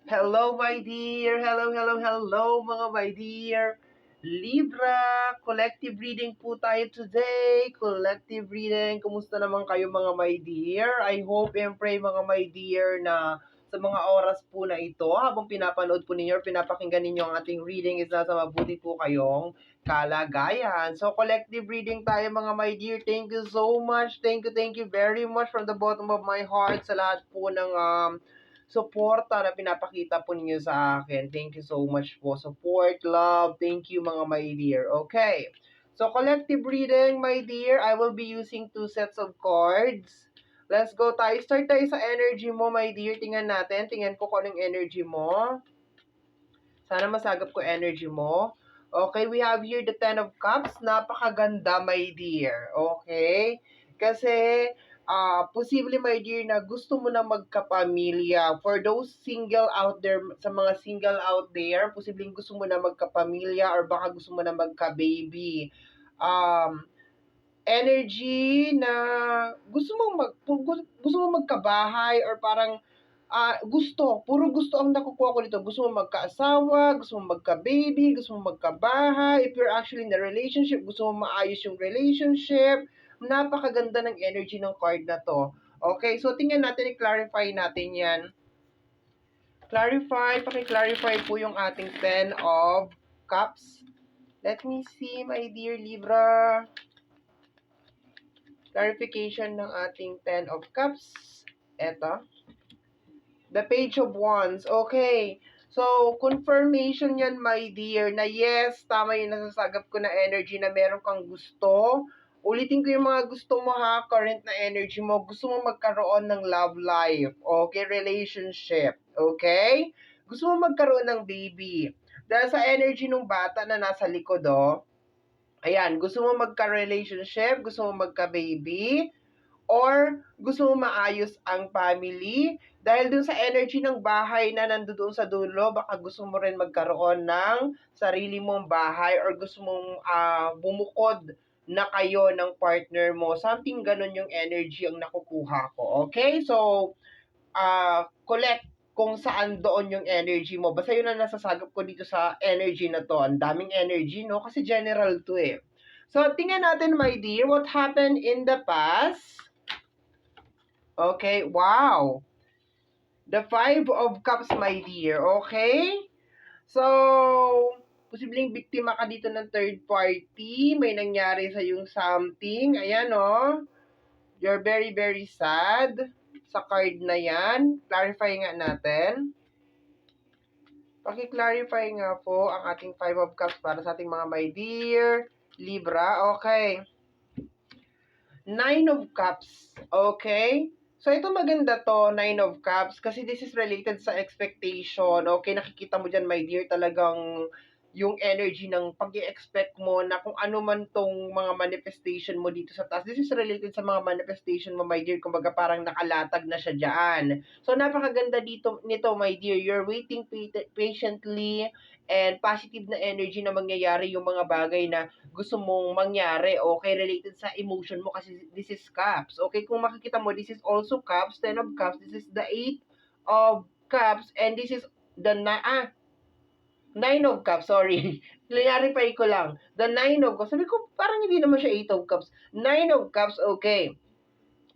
Hello, my dear. Hello, hello, hello, mga my dear. Libra, collective reading po tayo today. Collective reading. Kumusta naman kayo, mga my dear? I hope and pray, mga my dear, na sa mga oras po na ito, habang pinapanood po ninyo, pinapakinggan ninyo ang ating reading, is nasa mabuti po kayong kalagayan. So, collective reading tayo, mga my dear. Thank you so much. Thank you very much from the bottom of my heart sa lahat po ng suporta na pinapakita po ninyo sa akin. Thank you so much po. Support, love, thank you, mga my dear. Okay. So, collective reading, my dear. I will be using 2 sets of cards. Let's go tayo. Start tayo sa energy mo, my dear. Tingnan natin. Tingnan ko kung anong energy mo. Sana masagap ko energy mo. Okay, we have here the Ten of Cups. Napakaganda, my dear. Okay? Kasi, posible, my dear, na gusto mo na magkapamilya. For those single out there, sa mga single out there, posibleng gusto mo na magkapamilya or baka gusto mo na magka-baby. Energy na gusto mo magkabahay or parang puro gusto ang nakukuha ko dito. Gusto mo magkaasawa, gusto mo magka-baby, gusto mo magkabahay. If you're actually in a relationship, gusto mo maayos yung relationship. Napakaganda ng energy ng card na to. Okay, so tingnan natin, i-clarify natin yan. Paki-clarify po yung ating Ten of Cups. Let me see, my dear Libra. Clarification ng ating Ten of Cups. Eto. The Page of Wands. Okay. So, confirmation yan, my dear, na yes, tama yung nasasagap ko na energy na meron kang gusto. Ulitin ko yung mga gusto mo ha, current na energy mo. Gusto mo magkaroon ng love life. Okay, relationship. Okay? Gusto mo magkaroon ng baby. Dahil sa energy ng bata na nasa likod, ayan, gusto mo magka-relationship, gusto mo magka-baby, or gusto mo maayos ang family. Dahil dun sa energy ng bahay na nandoon sa dulo, baka gusto mo rin magkaroon ng sarili mong bahay or gusto mong bumukod na kayo ng partner mo. Something ganun yung energy ang nakukuha ko. Okay? So, collect kung saan doon yung energy mo. Basta yun ang nasasagap ko dito sa energy na to. Ang daming energy, no? Kasi general to eh. So, tingnan natin, my dear, what happened in the past. Okay, wow. The Five of Cups, my dear. Okay? So, posibleng biktima ka dito ng third party. May nangyari sa yung something. Ayan, oh. You're very, very sad sa card na yan. Clarify nga natin. Paki-clarify nga po ang ating Five of Cups para sa ating mga my dear Libra. Okay. Nine of Cups. Okay? So, ito maganda to, Nine of Cups, kasi this is related sa expectation. Okay, nakikita mo dyan, my dear, talagang yung energy ng pag-i-expect mo na kung ano man tong mga manifestation mo dito sa taas. This is related sa mga manifestation mo, my dear. Kumbaga parang nakalatag na siya dyan. So, napakaganda nito, my dear. You're waiting patiently and positive na energy na mangyayari yung mga bagay na gusto mong mangyari. Okay, related sa emotion mo kasi this is Cups. Okay, kung makikita mo, this is also Cups, Ten of Cups. This is the Eight of Cups and this is the Nine of Cups, sorry. Clarify ko lang. The Nine of Cups. Sabi ko, parang hindi naman siya Eight of Cups. Nine of Cups, okay.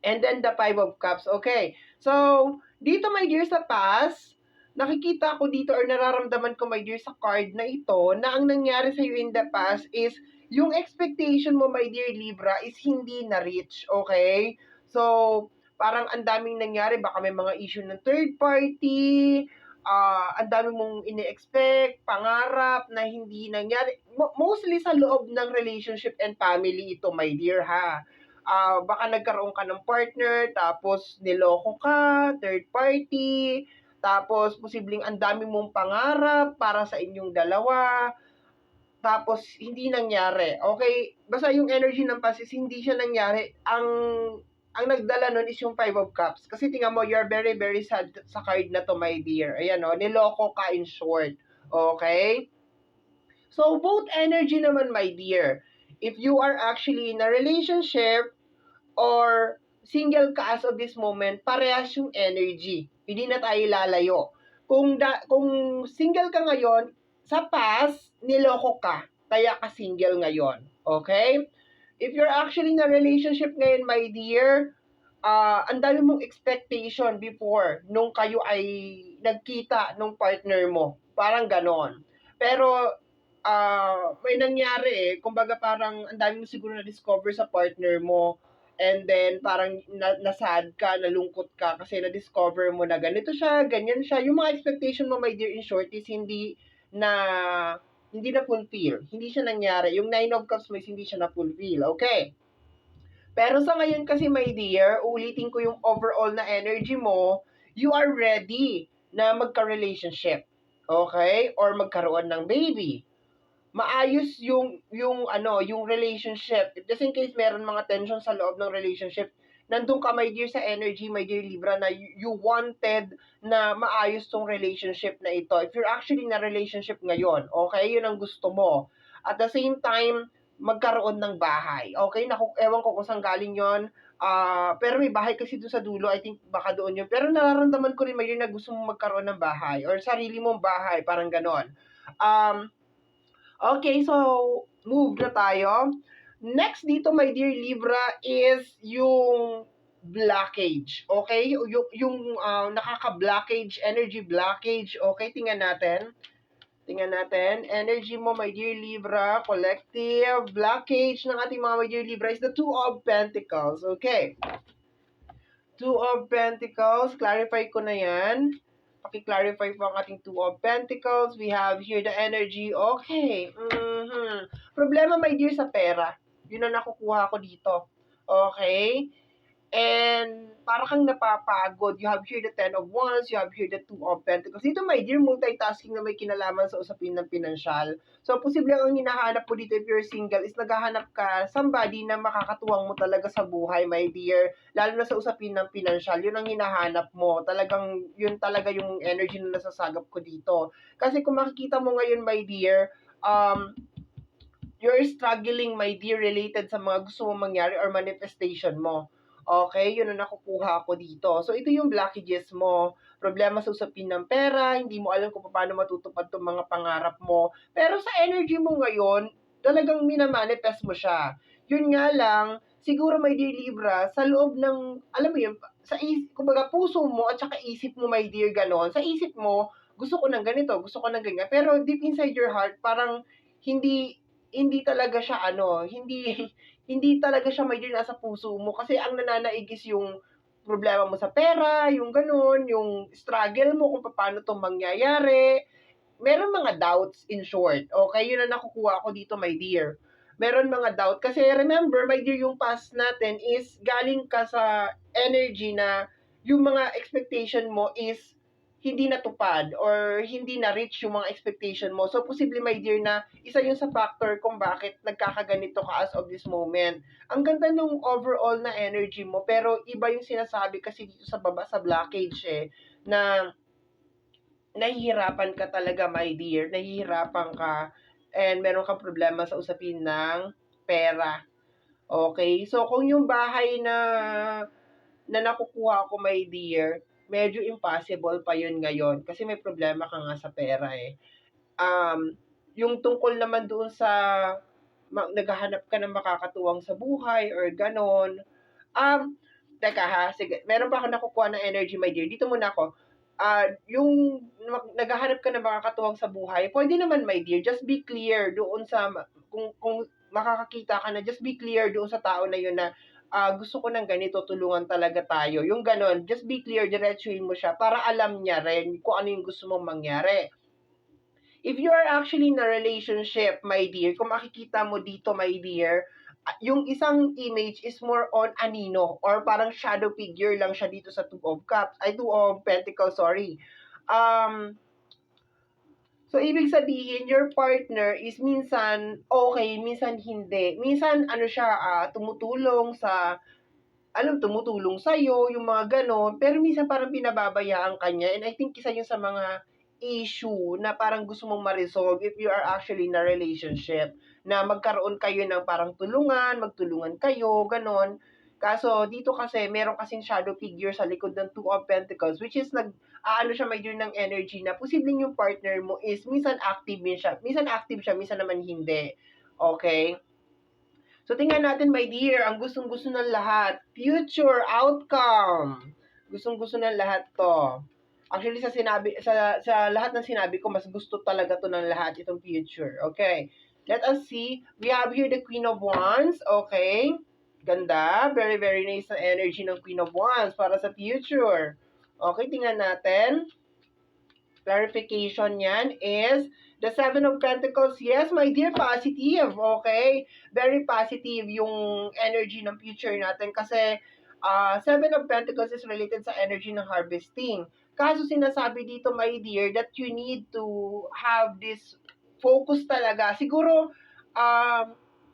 And then the Five of Cups, okay. So, dito, my dear, sa past, nakikita ko dito or nararamdaman ko, my dear, sa card na ito, na ang nangyari sa'yo in the past is, yung expectation mo, my dear Libra, is hindi na-reach, okay? So, parang ang daming nangyari, baka may mga issue ng third party, ang dami mong ini-expect, pangarap na hindi nangyari. Mostly sa loob ng relationship and family ito, my dear, ha. Baka nagkaroon ka ng partner, tapos niloko ka, third party, tapos posibleng ang dami mong pangarap para sa inyong dalawa, tapos hindi nangyari. Okay, basta yung energy ng past is hindi siya nangyari. Ang nagdala nun is yung Five of Cups. Kasi tingnan mo, you're very, very sad sa card na to, my dear. Ayan o, niloko ka in short. Okay? So, both energy naman, my dear. If you are actually in a relationship or single ka as of this moment, parehas yung energy. Hindi na tayo lalayo. Kung single ka ngayon, sa past, niloko ka. Kaya ka single ngayon. Okay? If you're actually in a relationship ngayon, my dear, ang dami mong expectation before nung kayo ay nagkita nung partner mo. Parang ganon. Pero, may nangyari eh. Kumbaga parang ang dami mo siguro na-discover sa partner mo. And then, parang nasad ka, nalungkot ka kasi na-discover mo na ganito siya, ganyan siya. Yung mga expectation mo, my dear, in short, is hindi na fulfill. Hindi siya nangyari. Yung 9 of Cups mo is hindi siya na fulfill. Okay? Pero sa ngayon kasi, my dear, ulitin ko yung overall na energy mo, you are ready na magka-relationship. Okay? Or magkaroon ng baby. Maayos yung relationship. Just in case meron mga tension sa loob ng relationship, nandun ka, my dear, sa energy, my dear Libra, na you wanted na maayos tong relationship na ito. If you're actually in a relationship ngayon, okay, yun ang gusto mo. At the same time, magkaroon ng bahay. Okay, ewan ko kung saan galing yun. Pero may bahay kasi doon sa dulo, I think baka doon yun. Pero nararamdaman ko rin, my dear, na gusto mong magkaroon ng bahay or sarili mong bahay, parang ganon. Okay, so move na tayo. Next dito, my dear Libra, is yung blockage. Okay? Yung nakaka-blockage, energy blockage. Okay, tingnan natin. Energy mo, my dear Libra, collective blockage ng ating mga my dear Libra is the Two of Pentacles. Okay. Two of Pentacles. Clarify ko na yan. Paki-clarify po ang ating Two of Pentacles. We have here the energy. Okay. Problema, my dear, sa pera. Yun ang nakukuha ko dito. Okay? And para kang napapagod. You have here the Ten of Wands, you have here the Two of Pentacles. Dito, my dear, multitasking na may kinalaman sa usapin ng pinansyal. So, posible ang hinahanap po dito if you're single is naghahanap ka somebody na makakatuwang mo talaga sa buhay, my dear. Lalo na sa usapin ng pinansyal, yun ang hinahanap mo. Talagang, yun talaga yung energy na nasasagap ko dito. Kasi kung makikita mo ngayon, my dear, you're struggling, my dear, related sa mga gusto mong mangyari or manifestation mo. Okay, yun ang nakukuha ko dito. So, ito yung blockages mo. Problema sa usapin ng pera, hindi mo alam kung paano matutupad itong mga pangarap mo. Pero sa energy mo ngayon, talagang minamanifest mo siya. Yun nga lang, siguro, my dear Libra, sa loob ng, alam mo yun, kumbaga puso mo at saka isip mo, my dear, ganon. Sa isip mo, gusto ko ng ganito, gusto ko ng ganyan. Pero deep inside your heart, parang hindi talaga siya hindi talaga siya may nasa puso mo kasi ang nananaig is yung problema mo sa pera, yung ganun, yung struggle mo kung paano 'to mangyayari. Meron mga doubts, in short. Okay, yun ang nakukuha ko dito, my dear. Meron mga doubt kasi remember, my dear, yung past natin is galing ka sa energy na yung mga expectation mo is hindi natupad or hindi na-reach yung mga expectation mo. So, posible, my dear, na isa yun sa factor kung bakit nagkakaganito ka as of this moment. Ang ganda nung overall na energy mo, pero iba yung sinasabi kasi dito sa baba sa blockage na nahihirapan ka talaga, my dear. Nahihirapan ka and meron kang problema sa usapin ng pera. Okay? So, kung yung bahay na nakukuha ko, my dear, medyo impossible pa yun ngayon kasi may problema ka nga sa pera eh. Yung tungkol naman doon sa naghahanap ka ng makakatuwang sa buhay or ganon. Teka ha, sige, meron pa ako nakukuha ng energy, my dear. Dito muna ako. Yung naghahanap ka ng makakatuwang sa buhay, pwede naman, my dear, just be clear doon sa, kung makakakita ka na, just be clear doon sa tao na yun na, gusto ko ng ganito, tulungan talaga tayo. Yung ganon, just be clear, diretsuhin mo siya para alam niya rin kung ano yung gusto mong mangyari. If you are actually in a relationship, my dear, kung makikita mo dito, my dear, yung isang image is more on anino or parang shadow figure lang siya dito sa Two of Cups, ay Two of Pentacles, sorry. So, ibig sabihin, your partner is minsan okay, minsan hindi. Minsan, tumutulong sa'yo, yung mga ganon. Pero minsan parang pinababayaan ka niya. And I think isa yun sa mga issue na parang gusto mong ma-resolve if you are actually in a relationship. Na magkaroon kayo ng parang magtulungan kayo, ganon. Kaso, dito kasi, meron kasing shadow figure sa likod ng Two of Pentacles, which is ano siya, may ng energy na posibleng yung partner mo is minsan active siya, minsan naman hindi. Okay? So, tingnan natin, my dear, ang gustong-gusto ng lahat. Future outcome. Gustong-gusto ng lahat to. Actually, sa lahat ng sinabi ko, mas gusto talaga to ng lahat, itong future. Okay. Let us see. We have here the Queen of Wands. Okay. Ganda. Very, very nice na energy ng Queen of Wands para sa future. Okay, tingnan natin. Clarification yan is the Seven of Pentacles. Yes, my dear, positive. Okay? Very positive yung energy ng future natin kasi Seven of Pentacles is related sa energy ng harvesting. Kaso sinasabi dito, my dear, that you need to have this focus talaga. Siguro,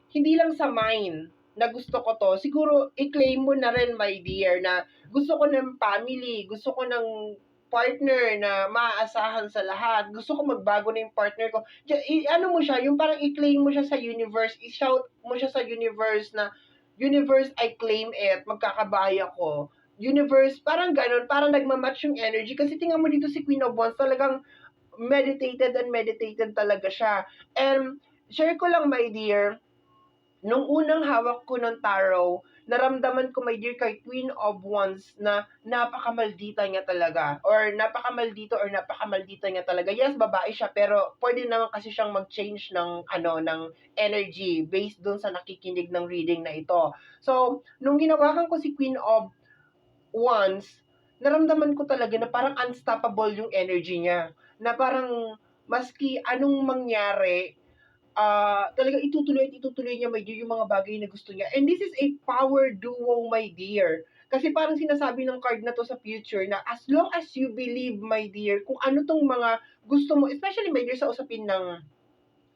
hindi lang sa mind na gusto ko to. Siguro, i-claim mo na rin, my dear, na gusto ko ng family, gusto ko ng partner na maaasahan sa lahat. Gusto ko magbago na yung partner ko. Ano mo siya, yung parang i-claim mo siya sa universe, i-shout mo siya sa universe na, universe, I claim it, magkakabahay ako. Universe, parang ganun, parang nagmamatch yung energy. Kasi tingnan mo dito si Queen of Wands, talagang meditated talaga siya. And, share ko lang, my dear, nung unang hawak ko ng tarot, naramdaman ko, my dear, kay Queen of Wands na napakamaldita niya talaga. Or napakamaldita niya talaga. Yes, babae siya, pero pwede naman kasi siyang mag-change ng energy based dun sa nakikinig ng reading na ito. So, nung ginawakan ko si Queen of Wands, naramdaman ko talaga na parang unstoppable yung energy niya. Na parang maski anong mangyari, talaga itutuloy niya, my dear, yung mga bagay na gusto niya. And this is a power duo, my dear. Kasi parang sinasabi ng card na to sa future na as long as you believe, my dear, kung ano tong mga gusto mo, especially, my dear, sa usapin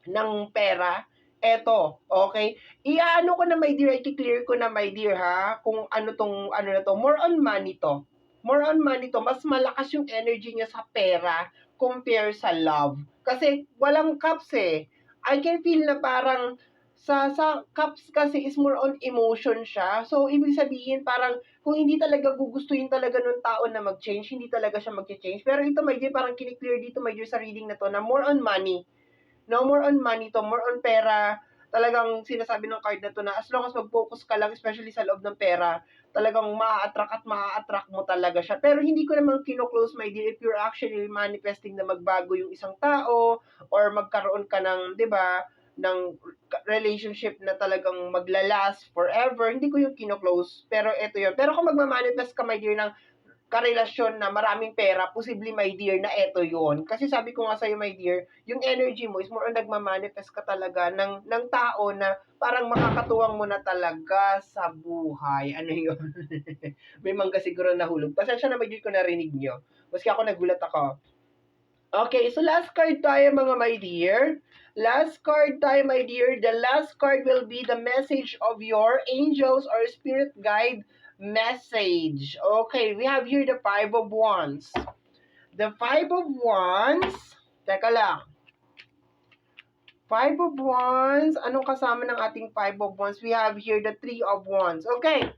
ng pera, eto, okay? Iaano ko na, my dear, i-clear ko na, my dear, ha? Kung ano na to, more on money to. More on money to, mas malakas yung energy niya sa pera compare sa love. Kasi walang cups eh. I can feel na parang sa cups kasi is more on emotion siya. So, ibig sabihin parang kung hindi talaga gugustuhin talaga ng tao na mag-change, hindi talaga siya mag-change. Pero ito, my dear, parang kiniklear dito, my dear, sa reading na to na more on money. No, more on money to, more on pera. Talagang sinasabi ng card na to na as long as mag-focus ka lang, especially sa loob ng pera, talagang maa-attract mo talaga siya. Pero hindi ko naman kino-close, my dear, if you're actually manifesting na magbago yung isang tao or magkaroon ka ng, 'di ba, ng relationship na talagang maglalast forever, hindi ko yung kino-close. Pero ito yun. Pero kung magmamanifest ka, my dear, ng karelasyon na maraming pera, posibly, my dear, na eto yon. Kasi sabi ko nga sa'yo, my dear, yung energy mo is more on nagmamanifest ka talaga ng tao na parang makakatuwang mo na talaga sa buhay. Ano yun? May mangga siguro nahulog. Pasensya na, my dear, kung narinig nyo. Maski ako nagulat ako. Okay, so last card tayo, mga my dear. Last card tayo, my dear. The last card will be the message of your angels or spirit guide message. Okay, we have here the Five of Wands. The Five of Wands, teka lang. Five of Wands, anong kasama ng ating Five of Wands? We have here the Three of Wands. Okay.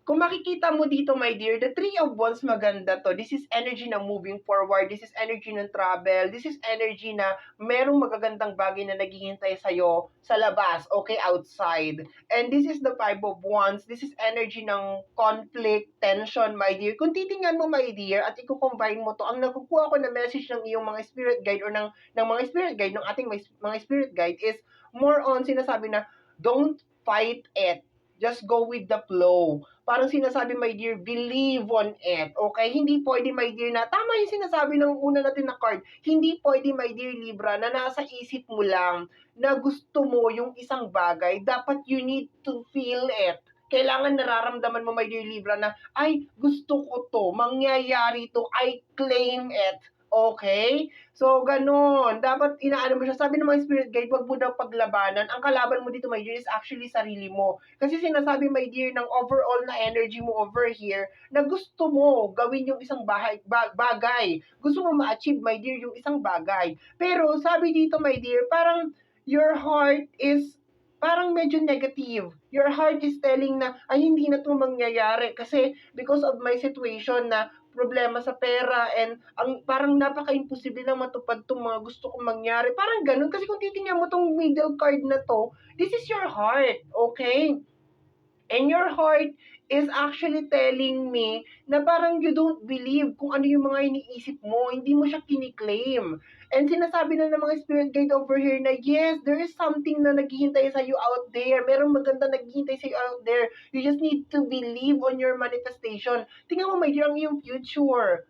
Kung makikita mo dito, my dear, the Three of Wands, maganda to. This is energy na moving forward. This is energy ng travel. This is energy na merong magagandang bagay na naghihintay sa'yo sa labas, okay, outside. And this is the Five of Wands. This is energy ng conflict, tension, my dear. Kung titingnan mo, my dear, at i-combine mo to, ang nakukuha ko na message ng iyong mga spirit guide or ng mga spirit guide, ng ating mga spirit guide is more on sinasabi na, don't fight it. Just go with the flow. Parang sinasabi, my dear, believe on it. Okay? Hindi pwede, my dear, na tama yung sinasabi ng una natin na card. Hindi pwede, my dear Libra, na nasa isip mo lang na gusto mo yung isang bagay. Dapat you need to feel it. Kailangan nararamdaman mo, my dear Libra, na ay, gusto ko to, mangyayari to, I claim it. Okay? So, ganun. Dapat inaano mo siya. Sabi ng mga spirit guide, wag mo daw paglabanan. Ang kalaban mo dito, my dear, is actually sarili mo. Kasi sinasabi, my dear, ng overall na energy mo over here, na gusto mo gawin yung isang bagay. Gusto mo ma-achieve, my dear, yung isang bagay. Pero, sabi dito, my dear, parang your heart is parang medyo negative. Your heart is telling na, ay, hindi na to mangyayari kasi because of my situation na problema sa pera and ang parang napaka-imposible na matupad tong mga gusto kong mangyari. Parang ganun. Kasi kung titingnan mo tong middle card na to, this is your heart, okay? And your heart is actually telling me na parang you don't believe kung ano yung mga iniisip mo. Hindi mo siya kiniklaim. And sinasabi na ng mga spirit guide over here na yes, there is something na naghihintay sa you out there. Merong maganda naghihintay sa you out there. You just need to believe on your manifestation. Tingnan mo, may ang yung future.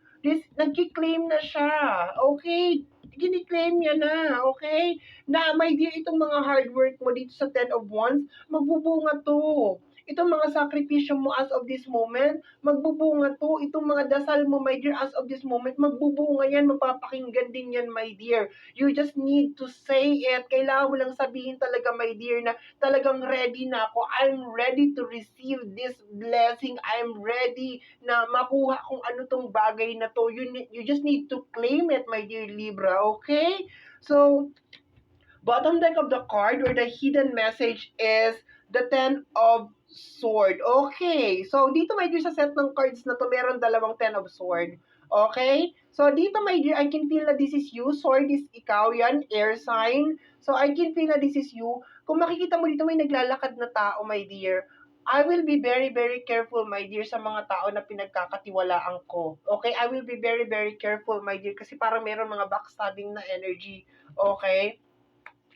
Nagki-claim na siya. Okay? Gini-claim niya na. Okay? Na, my dear, itong mga hard work mo dito sa 10 of Wands, magbubunga to. Itong mga sakripisyo mo as of this moment, magbubunga to. Itong mga dasal mo, my dear, as of this moment, magbubunga yan, mapapakinggan din yan, my dear. You just need to say it. Kailangan mo lang sabihin talaga, my dear, na talagang ready na ako. I'm ready to receive this blessing. I'm ready na makuha kung ano tong bagay na to. You just need to claim it, my dear Libra, okay? So, bottom deck of the card or the hidden message is the 10 of sword. Okay. So, dito my dear sa set ng cards na to, meron dalawang 10 of sword. Okay? So, dito my dear, I can feel na this is you. Sword is ikaw yan, air sign. So, I can feel na this is you. Kung makikita mo dito, may naglalakad na tao, my dear. I will be very, very careful, my dear, sa mga tao na pinagkakatiwalaan ko. Okay? I will be very, very careful, my dear, kasi parang meron mga backstabbing na energy. Okay?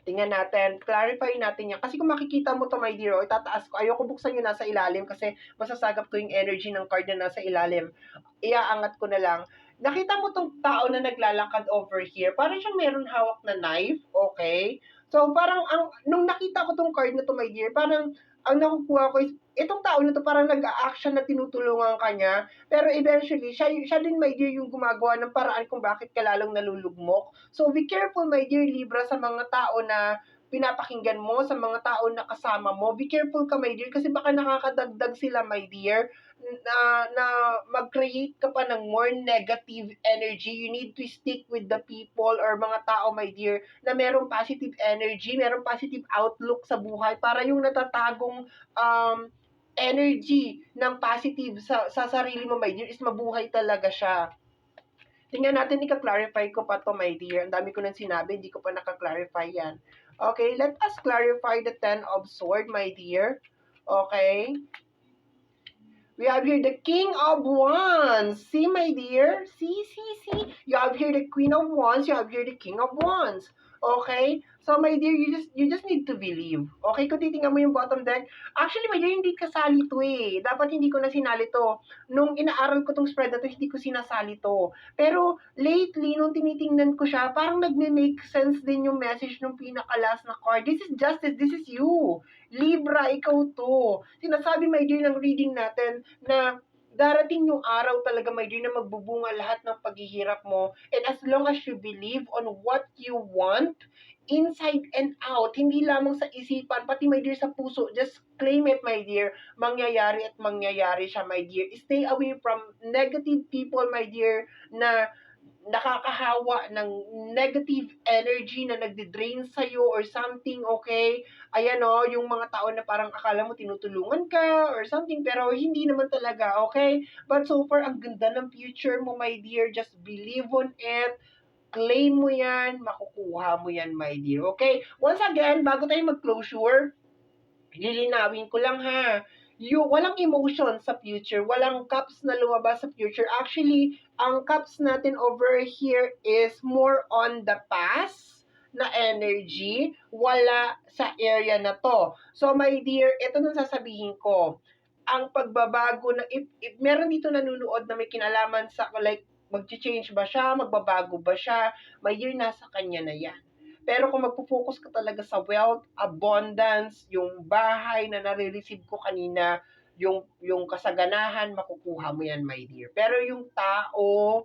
Tingnan natin, clarify natin yan. Kasi kung makikita mo to, my dear, itataas ko. Ayoko buksan yung nasa ilalim kasi masasagap ko yung energy ng card na nasa ilalim. Iaangat ko na lang. Nakita mo tong tao na naglalakad over here. Parang siyang meron hawak na knife, okay? So, parang, nung nakita ko tong card na to, my dear, parang, ang nakukuha ko is, itong tao na to parang nag-a-action na tinutulungan ka niya, pero eventually, siya din, my dear, yung gumagawa ng paraan kung bakit ka lalong nalulugmok. So, be careful, my dear Libra, sa mga tao na pinapakinggan mo, sa mga tao na kasama mo. Be careful ka, my dear, kasi baka nakakadagdag sila, my dear, na mag-create ka pa ng more negative energy. You need to stick with the people or mga tao, my dear, na merong positive energy, merong positive outlook sa buhay para yung natatagong energy ng positive sa sarili mo, my dear, is mabuhay talaga siya. Tingnan natin, ika-clarify ko pa to, my dear. Ang dami ko nang sinabi, hindi ko pa naka-clarify yan. Okay, let us clarify the 10 of sword, my dear. Okay. We have here the King of Wands. See, my dear? See. You have here the Queen of Wands. You have here the King of Wands. Okay? So, my dear, you just need to believe. Okay? Kung titingnan mo yung bottom deck, actually, my dear, hindi kasali to eh. Dapat hindi ko na sinali to. Nung inaaral ko tong spread na to, hindi ko sinasali to. Pero, lately, nung tinitingnan ko siya, parang nagme-make sense din yung message nung pinaka-last na card. This is justice. This is you. Libra, ikaw to. Sinasabi, my dear, ng reading natin na darating yung araw talaga, my dear, na magbubunga lahat ng paghihirap mo. And as long as you believe on what you want, inside and out, hindi lamang sa isipan, pati, my dear, sa puso, just claim it, my dear. Mangyayari at mangyayari siya, my dear. Stay away from negative people, my dear, na nakakahawa ng negative energy na nagde-drain sa'yo or something, okay? Ayan o, yung mga tao na parang akala mo tinutulungan ka or something, pero hindi naman talaga, okay? But so far, ang ganda ng future mo, my dear. Just believe on it. Claim mo yan, makukuha mo yan, my dear. Okay? Once again, bago tayo mag-closure, lilinawin ko lang ha. Walang emotion sa future, walang cups na lumabas sa future. Actually, ang cups natin over here is more on the past na energy, wala sa area na to. So, my dear, ito nang sasabihin ko. Ang pagbabago na, if meron dito nanonood na may kinalaman sa, like, mag-change ba siya, magbabago ba siya, may year nasa kanya na yan. Pero kung magpo-focus ka talaga sa wealth, abundance, yung bahay na nare-receive ko kanina, yung kasaganahan, makukuha mo yan, my dear. Pero yung tao,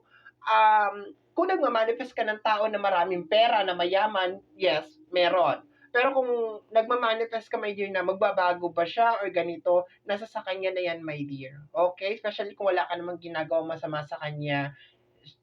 kung nagmamanifest ka ng tao na maraming pera, na mayaman, yes, meron. Pero kung nagmamanifest ka, my dear, na magbabago ba siya or ganito, nasa sa kanya na yan, my dear. Okay? Especially kung wala ka namang ginagawa masama sa kanya,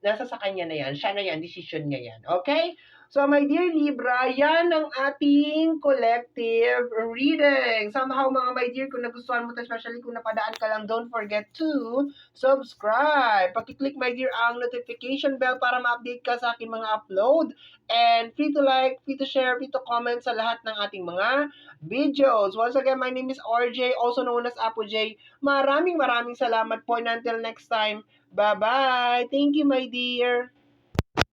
nasa sa kanya na yan. Siya na yan. Decision niya yan. Okay? So, my dear Libra, yan ang ating collective reading. Somehow, mga my dear, kung nagustuhan mo ito, especially kung napadaan ka lang, don't forget to subscribe. Paki-click, my dear, ang notification bell para ma-update ka sa aking mga upload. And free to like, free to share, free to comment sa lahat ng ating mga videos. Once again, my name is RJ, also known as Apo J. Maraming salamat po, and until next time, bye-bye. Thank you, my dear.